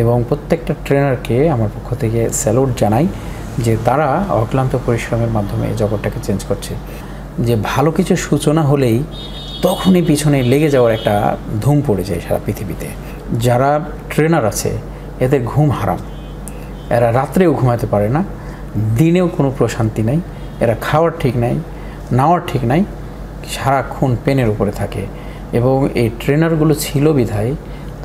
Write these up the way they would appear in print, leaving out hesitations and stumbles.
এবং প্রত্যেকটা ট্রেনারকে আমার পক্ষ থেকে স্যালুট জানাই যে তারা অক্লান্ত পরিশ্রমের মাধ্যমে এই জগৎটাকে চেঞ্জ করছে। যে ভালো কিছু সূচনা হলেই তখনই পিছনে লেগে যাওয়ার একটা ধুম পড়ে যায় সারা পৃথিবীতে। যারা ট্রেনার আছে এদের ঘুম হারাম, এরা রাত্রেও ঘুমাতে পারে না, দিনেও কোনো প্রশান্তি নেই, এরা খাওয়ার ঠিক নাই, নাওয়ার ঠিক নাই, সারাক্ষণ পেনের উপরে থাকে। এবং এই ট্রেনারগুলো ছিল বিধায়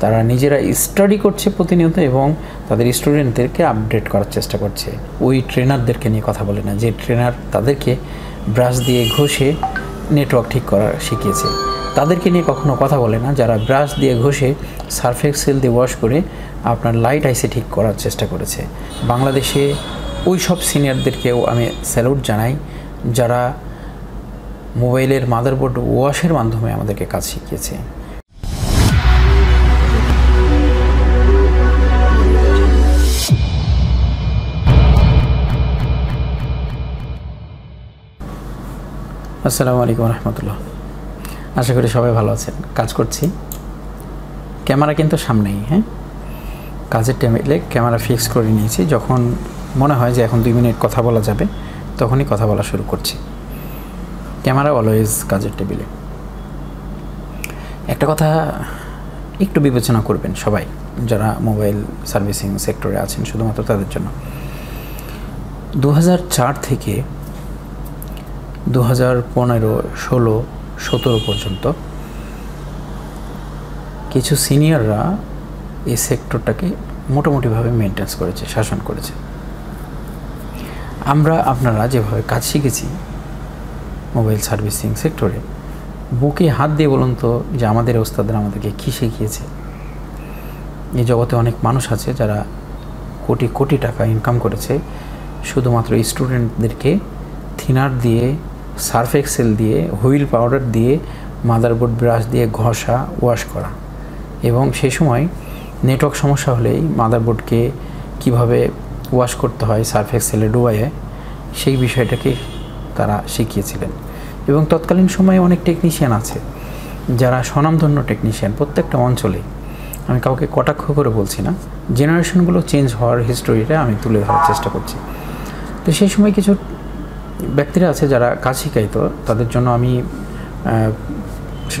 তারা নিজেরা স্টাডি করছে প্রতিনিয়ত এবং তাদের স্টুডেন্টদেরকে আপডেট করার চেষ্টা করছে। ওই ট্রেনারদেরকে নিয়ে কথা বলে না যে ট্রেনার তাদেরকে ব্রাশ দিয়ে ঘষে নেটওয়ার্ক ঠিক করা শিখিয়েছে, তাদেরকে নিয়ে কখনো কথা বলে না যারা ব্রাশ দিয়ে ঘষে সার্ফ এক্সেল দিয়ে ওয়াশ করে আপনার লাইট আইসে ঠিক করার চেষ্টা করেছে। বাংলাদেশে ওই সব সিনিয়রদেরকেও আমি স্যালুট জানাই যারা মোবাইলের মাদারবোর্ড ওয়াশের মাধ্যমে আমাদেরকে কাজ শিখিয়েছে। আসসালামু আলাইকুম রহমতুল্লাহ। আশা করি সবাই ভালো আছেন। কাজ করছি, ক্যামেরা কিন্তু সামনেই। হ্যাঁ, কাজের টেবিলে ক্যামেরা ফিক্স করে নিয়েছি। যখন মনে হয় যে এখন 2 মিনিট কথা বলা যাবে তখনই কথা বলা শুরু করছি। ক্যামেরা অলওয়েজ কাজের টেবিলে। একটা কথা একটু বিবেচনা করবেন সবাই যারা মোবাইল সার্ভিসিং সেক্টরে আছেন, শুধুমাত্র তাদের জন্য। 2004 থেকে 2015, 16, 17 পর্যন্ত কিছু সিনিয়ররা এই সেক্টরটাকে মোটামুটিভাবে মেনটেন্স করেছে, শাসন করেছে। আপনারা যেভাবে কাজ শিখেছি মোবাইল সার্ভিসিং সেক্টরে, বুকে হাত দিয়ে বলুন তো যে আমাদের ওস্তাদরা আমাদেরকে কী শিখিয়েছে। এই জগতে অনেক মানুষ আছে যারা কোটি কোটি টাকা ইনকাম করেছে শুধুমাত্র স্টুডেন্টদেরকে থিনার দিয়ে, সার্ফ এক্সেল দিয়ে, হুইল পাউডার দিয়ে, মাদারবোর্ড ব্রাশ দিয়ে ঘষা, ওয়াশ করা। এবং সেই সময় নেটওয়ার্ক সমস্যা হলেই মাদারবোর্ডকে কিভাবে ওয়াশ করতে হয় সার্ফ এক্সেলে ডুবাইয়ে, সেই বিষয়টাকে তারা শিখিয়েছিলেন। এবং তৎকালীন সময়ে অনেক টেকনিশিয়ান আছে যারা স্বনামধন্য টেকনিশিয়ান প্রত্যেকটা অঞ্চলে। আমি কাউকে কটাক্ষ করে বলছি না, জেনারেশনগুলো চেঞ্জ হওয়ার হিস্টোরিটা আমি তুলে ধরার চেষ্টা করছি। তো সেই সময় কিছু ব্যক্তিরা আছে যারা কাজ শিখাইতো, তাদের জন্য আমি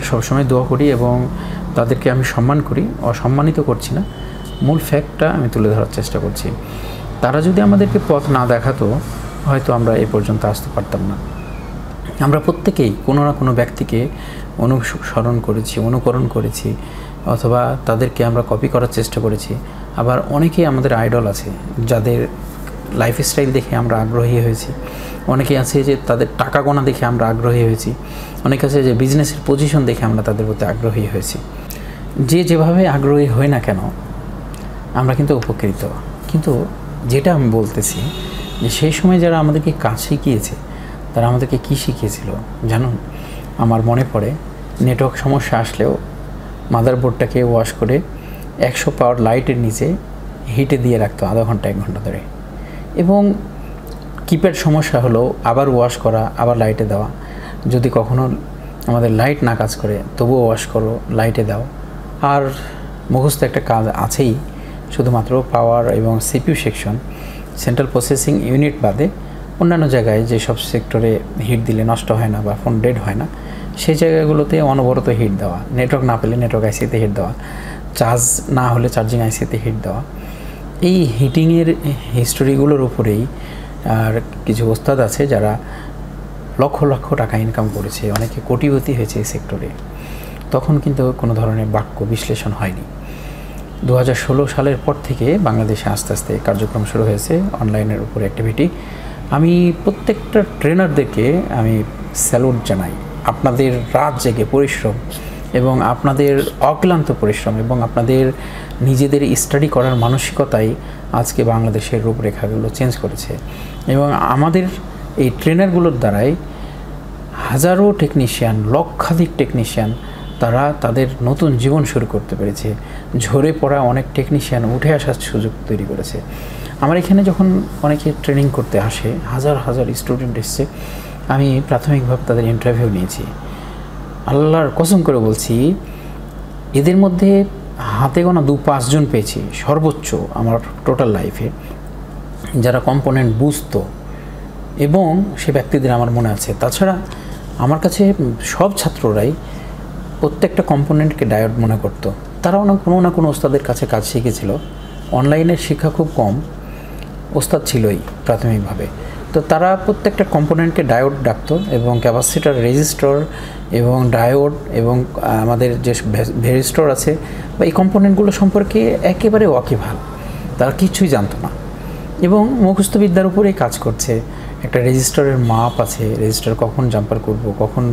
সবসময় দোয়া করি এবং তাদেরকে আমি সম্মান করি, অসম্মানিত করছি না। মূল ফ্যাক্টটা আমি তুলে ধরার চেষ্টা করছি। তারা যদি আমাদেরকে পথ না দেখাতো হয়তো আমরা এ পর্যন্ত আসতে পারতাম না। আমরা প্রত্যেকেই কোনো না কোনো ব্যক্তিকে অনুসরণ করেছি, অনুকরণ করেছি, অথবা তাদেরকে আমরা কপি করার চেষ্টা করেছি। আবার অনেকেই আমাদের আইডল আছে যাদের লাইফস্টাইল দেখে আমরা আগ্রহী হয়েছি। অনেকে আছে যে তাদের টাকা গোনা দেখে আমরা আগ্রহী হয়েছি। অনেকে আছে যে বিজনেসের পজিশন দেখে আমরা তাদের প্রতি আগ্রহী হয়েছি। যে যেভাবে আগ্রহী হই না কেন আমরা কিন্তু উপকৃত। কিন্তু যেটা আমি বলতেছি যে সেই সময় যারা আমাদেরকে কাজ শিখিয়েছে তারা আমাদেরকে কী শিখিয়েছিল জানুন? আমার মনে পড়ে নেটওয়ার্ক সমস্যা আসলেও মাদারবোর্ডটাকে ওয়াশ করে 100 পাওয়ার লাইটের নিচে হিটে দিয়ে রাখতো আধা ঘন্টা 1 ঘন্টা ধরে। এবং কিপ্যাড সমস্যা হলেও আবার ওয়াশ করা, আবার লাইটে দেওয়া। যদি কখনো আমাদের লাইট না কাজ করে তবুও ওয়াশ করো, লাইটে দাও। আর মুখস্থ একটা কাজ আছেই, শুধুমাত্র পাওয়ার এবং CPU section, central processing unit বাদে অন্যান্য জায়গায় যেসব সেক্টরে হিট দিলে নষ্ট হয় না বা ফোন ডেড হয় না সেই জায়গাগুলোতে অনবরত হিট দেওয়া। নেটওয়ার্ক না পেলে নেটওয়ার্ক আইসিতে হিট দেওয়া, চার্জ না হলে চার্জিং আইসিতে হিট দেওয়া। এই হিটিংয়ের হিস্টোরিগুলোর উপরেই আর কিছু ওস্তাদ আছে যারা লক্ষ লক্ষ টাকা ইনকাম করেছে, অনেকে কোটিপতি হয়েছে এই সেক্টরে। তখন কিন্তু কোনো ধরনের বাক্য বিশ্লেষণ হয়নি। 2016 সালের পর থেকে বাংলাদেশে আস্তে আস্তে কার্যক্রম শুরু হয়েছে অনলাইনের উপর অ্যাক্টিভিটি। আমি প্রত্যেকটা ট্রেনারদেরকে আমি স্যালুট জানাই। আপনাদের রাত জেগে পরিশ্রম এবং আপনাদের অক্লান্ত পরিশ্রম এবং আপনাদের নিজেদের স্টাডি করার মানসিকতাই আজকে বাংলাদেশের রূপরেখাগুলো চেঞ্জ করেছে। এবং আমাদের এই ট্রেনারগুলোর দ্বারাই হাজারো টেকনিশিয়ান, লক্ষাধিক টেকনিশিয়ান তারা তাদের নতুন জীবন শুরু করতে পেরেছে। ঝরে পড়া অনেক টেকনিশিয়ান উঠে আসার সুযোগ তৈরি করেছে। আমার এখানে যখন অনেকে ট্রেনিং করতে আসে, হাজার হাজার স্টুডেন্ট এসছে, আমি প্রাথমিকভাবে তাদের ইন্টারভিউ নিয়েছি। আল্লাহর কসম করে বলছি, এদের মধ্যে হাতে গোনা 2-5 জন পেয়েছি সর্বোচ্চ আমার টোটাল লাইফে, যারা কম্পোনেন্ট বুঝতো, এবং সে ব্যক্তিদের আমার মনে আছে। তাছাড়া আমার কাছে সব ছাত্ররাই প্রত্যেকটা কম্পোনেন্টকে ডায়োড মনে করতো। তারাও কোনো না কোনো ওস্তাদের কাছে কাজ শিখেছিল। অনলাইনের শিক্ষা খুব কম, ওস্তাদ ছিলই প্রাথমিকভাবে। তো তারা প্রত্যেকটা কম্পোনেন্টকে ডায়োড ডাকতো, এবং ক্যাপাসিটার, রেজিস্টর এবং ডায়োড এবং আমাদের যে ভেরিস্টর আছে বা এই কম্পোনেন্টগুলো সম্পর্কে একেবারে ওয়াকিবহাল। তারা কিছুই জানতো না এবং মুখস্থ বিদ্যার উপরেই কাজ করছে। একটা রেজিস্টারের মাপ আছে, রেজিস্টার কখন জাম্পার করব, কখন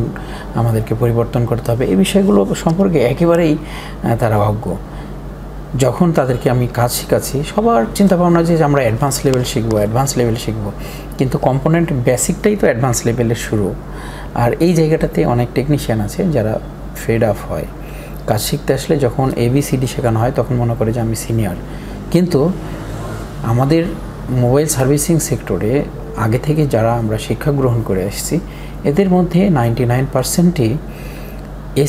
আমাদেরকে পরিবর্তন করতে হবে, এই বিষয়গুলো সম্পর্কে একেবারেই তারা অজ্ঞ। যখন তাদেরকে আমি কাজ শেখাচ্ছি, সবার চিন্তাভাবনা যে আমরা অ্যাডভান্স লেভেল শিখবো, কিন্তু কম্পোনেন্ট বেসিকটাই তো অ্যাডভান্স লেভেলের শুরু। আর এই জায়গাটাতে অনেক টেকনিশিয়ান আছে যারা ফেড আপ হয়। কাজ শিখতে আসলে যখন ABCD শেখানো হয় তখন মনে করে যে আমি সিনিয়র। কিন্তু আমাদের মোবাইল সার্ভিসিং সেক্টরে আগে থেকে যারা আমরা শিক্ষা গ্রহণ করে আসছি, এদের মধ্যে 99%ই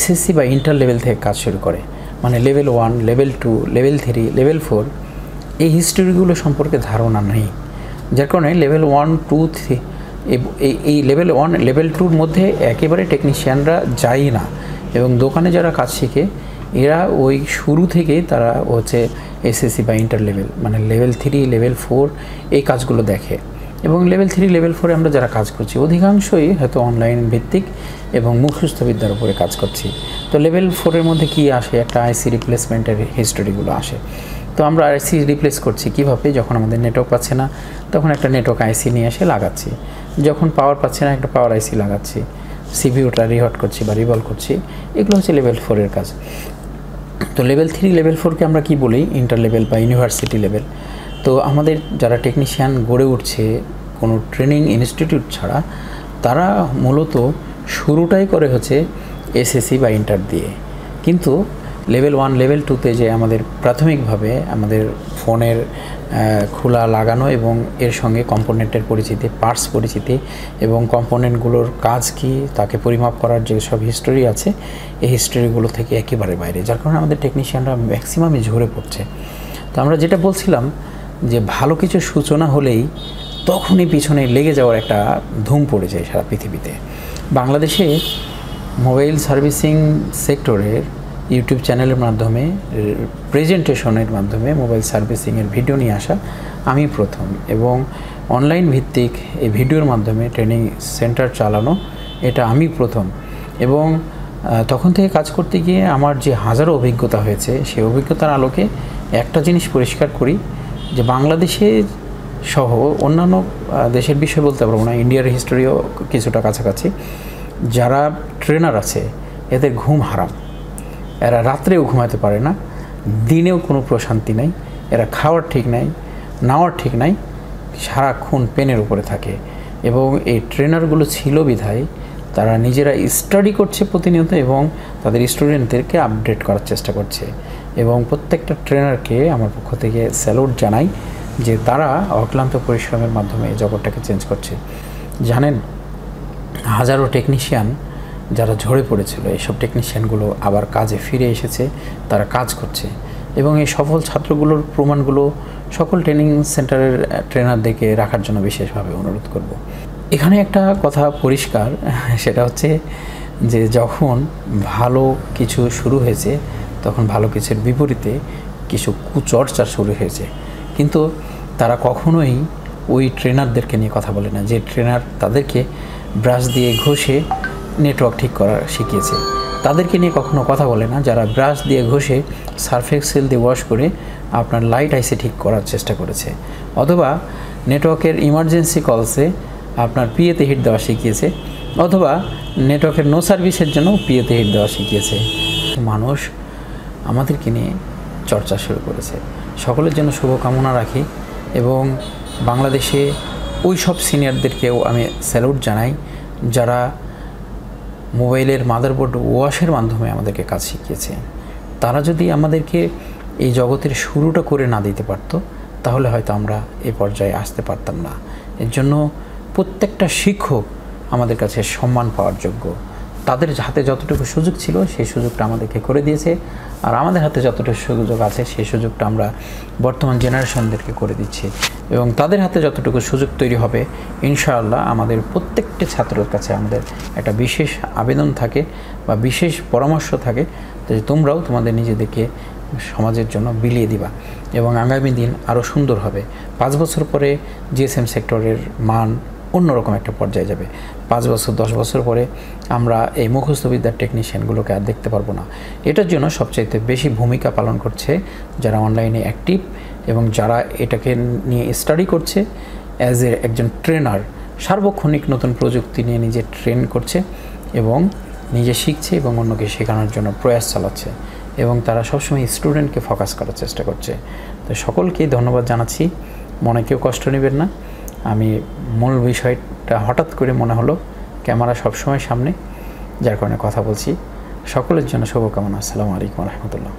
SSC বা ইন্টার লেভেল থেকে কাজ শুরু করে। মানে লেভেল 1, লেভেল 2, লেভেল 3, লেভেল 4 এই হিস্টোরিগুলো সম্পর্কে ধারণা নেই। যার কারণে লেভেল 1, 2, 3 এই লেভেল 1, লেভেল 2-র মধ্যে একেবারে টেকনিশিয়ানরা যায় না, এবং দোকানে যারা কাজ শিখে এরা ওই শুরু থেকে তারা হচ্ছে SSC বা ইন্টার লেভেল, মানে লেভেল 3, লেভেল 4 এই কাজগুলো দেখে। এবং লেভেল 3, লেভেল 4-এ আমরা যারা কাজ করছি অধিকাংশই হয়তো অনলাইন ভিত্তিক এবং মুখস্থ বিদ্যার উপরে কাজ করছি। তো লেভেল 4-এর মধ্যে কি আসে, একটা IC রিপ্লেসমেন্টের হিস্টোরিগুলো আসে। তো আমরা IC রিপ্লেস করছি কীভাবে, যখন আমাদের নেটওয়ার্ক পাচ্ছে না তখন একটা নেটওয়ার্ক IC নিয়ে এসে লাগাচ্ছি, যখন পাওয়ার পাচ্ছে না একটা পাওয়ার IC লাগাচ্ছি, CPUটা রিহট করছি বা রিভলভ করছি। এগুলো হচ্ছে লেভেল 4-এর কাজ। তো লেভেল 3, লেভেল 4-কে আমরা কি বলি, ইন্টার লেভেল বা ইউনিভার্সিটি লেভেল। তো আমাদের যারা টেকনিশিয়ান গড়ে উঠছে কোনো ট্রেনিং ইনস্টিটিউট ছাড়া, তারা মূলত শুরুটাই করে হচ্ছে SSC বা ইন্টার দিয়ে। কিন্তু লেভেল 1, লেভেল 2-তে যে আমাদের প্রাথমিকভাবে আমাদের ফোনের খোলা লাগানো এবং এর সঙ্গে কম্পোনেন্টের পরিচিতি, পার্টস পরিচিতি এবং কম্পোনেন্টগুলোর কাজ কি, তাকে পরিমাপ করার যে সব হিস্টোরি আছে, এই হিস্টোরিগুলো থেকে একেবারে বাইরে, যার কারণে আমাদের টেকনিশিয়ানরা ম্যাক্সিমামই ঝরে পড়ছে। তো আমরা যেটা বলছিলাম যে ভালো কিছু সূচনা হলেই তখনই পিছনে লেগে যাওয়ার একটা ধুম পড়ে যায় সারা পৃথিবীতে। বাংলাদেশে মোবাইল সার্ভিসিং সেক্টরের ইউটিউব চ্যানেলের মাধ্যমে, প্রেজেন্টেশনের মাধ্যমে মোবাইল সার্ভিসিংয়ের ভিডিও নিয়ে আসা আমি প্রথম, এবং অনলাইন ভিত্তিক এই ভিডিওর মাধ্যমে ট্রেনিং সেন্টার চালানো এটা আমি প্রথম। এবং তখন থেকে কাজ করতে গিয়ে আমার যে হাজারো অভিজ্ঞতা হয়েছে, সেই অভিজ্ঞতার আলোকে একটা জিনিস পরিষ্কার করি যে বাংলাদেশে সহ অন্যান্য দেশের বিষয় বলতে পারবো না, ইন্ডিয়ার হিস্টোরিও কিছুটা কাছাকাছি, যারা ট্রেনার আছে এদের ঘুম হারাম। এরা রাত্রেও ঘুমাতে পারে না, দিনেও কোনো প্রশান্তি নাই, এরা খাওয়ার ঠিক নাই, নাওয়ার ঠিক নাই, সারাক্ষণ পেনের উপরে থাকে। এবং এই ট্রেনারগুলো ছিল বিধায় তারা নিজেরা স্টাডি করছে প্রতিনিয়ত এবং তাদের স্টুডেন্টদেরকে আপডেট করার চেষ্টা করছে। এবং প্রত্যেকটা ট্রেনারকে আমার পক্ষ থেকে স্যালুট জানাই যে তারা অক্লান্ত পরিশ্রমের মাধ্যমে জগৎটাকে চেঞ্জ করছে। জানেন, হাজারো টেকনিশিয়ান যারা ঝরে পড়েছিল, এইসব টেকনিশিয়ানগুলো আবার কাজে ফিরে এসেছে, তারা কাজ করছে। এবং এই সফল ছাত্রগুলোর প্রমাণগুলো সকল ট্রেনিং সেন্টারের ট্রেনারদেরকে রাখার জন্য বিশেষভাবে অনুরোধ করব। এখানে একটা কথা পরিষ্কার, সেটা হচ্ছে যে যখন ভালো কিছু শুরু হয়েছে তখন ভালো কিছুর বিপরীতে কিছু কুচর্চা শুরু হয়েছে, কিন্তু তারা কখনোই ওই ট্রেনারদেরকে নিয়ে কথা বলে না যে ট্রেনার তাদেরকে ব্রাশ দিয়ে ঘষে নেটওয়ার্ক ঠিক করা শিখিয়েছে। তাদেরকে নিয়ে কখনো কথা বলে না যারা ব্রাশ দিয়ে ঘষে সার্ফ এক্সেল দিয়ে ওয়াশ করে আপনার লাইট আইসে ঠিক করার চেষ্টা করেছে, অথবা নেটওয়ার্কের ইমার্জেন্সি কলসে আপনার পিএতে হিট দেওয়া শিখিয়েছে, অথবা নেটওয়ার্কের নো সার্ভিসের জন্য পিএতে হিট দেওয়া শিখিয়েছে। মানুষ আমাদেরকে নিয়ে চর্চা শুরু করেছে। সকলের জন্য শুভকামনা রাখি এবং বাংলাদেশে ওই সব সিনিয়রদেরকেও আমি স্যালুট জানাই যারা মোবাইলের মাদারবোর্ড ওয়াশের মাধ্যমে আমাদেরকে কাজ শিখিয়েছে। তারা যদি আমাদেরকে এই জগতের শুরুটা করে না দিতে পারতো তাহলে হয়তো আমরা এ পর্যায়ে আসতে পারতাম না। এর জন্য প্রত্যেকটা শিক্ষক আমাদের কাছে সম্মান পাওয়ার যোগ্য। তাদের হাতে যতটুকু সুযোগ ছিল সেই সুযোগটা আমাদেরকে করে দিয়েছে, আর আমাদের হাতে যতটুকু সুযোগ আছে সেই সুযোগটা আমরা বর্তমান জেনারেশনদেরকে করে দিচ্ছি। এবং তাদের হাতে যতটুকু সুযোগ তৈরি হবে ইনশাআল্লাহ আমাদের প্রত্যেকটি ছাত্রের কাছে আমাদের একটা বিশেষ আবেদন থাকে বা বিশেষ পরামর্শ থাকে যে তোমরাও তোমাদের নিজেদেরকে সমাজের জন্য বিলিয়ে দিবা এবং আগামী দিন আরও সুন্দর হবে। 5 বছর পরে জিএসএম সেক্টরের মান অন্যরকম একটা পর্যায়ে যাবে। 5 বছর 10 বছর পরে আমরা এই মুখস্থবিদ্যার টেকনিশিয়ানগুলোকে আর দেখতে পারবো না। এটার জন্য সবচাইতে বেশি ভূমিকা পালন করছে যারা অনলাইনে অ্যাক্টিভ এবং যারা এটাকে নিয়ে স্টাডি করছে অ্যাজ একজন ট্রেনার, সার্বক্ষণিক নতুন প্রযুক্তি নিয়ে নিজে ট্রেন করছে এবং নিজে শিখছে এবং অন্যকে শেখানোর জন্য প্রয়াস চালাচ্ছে এবং তারা সবসময় স্টুডেন্টকে ফোকাস করার চেষ্টা করছে। তো সকলকেই ধন্যবাদ জানাচ্ছি, মনে কেউ কষ্ট নেবেন না। আমি মূল বিষয়টা হঠাৎ করে মনে হলো, ক্যামেরা সবসময় সামনে, যার কারণে কথা বলছি। সকলের জন্য শুভকামনা। আসসালামু আলাইকুম রহমতুল্লাহ।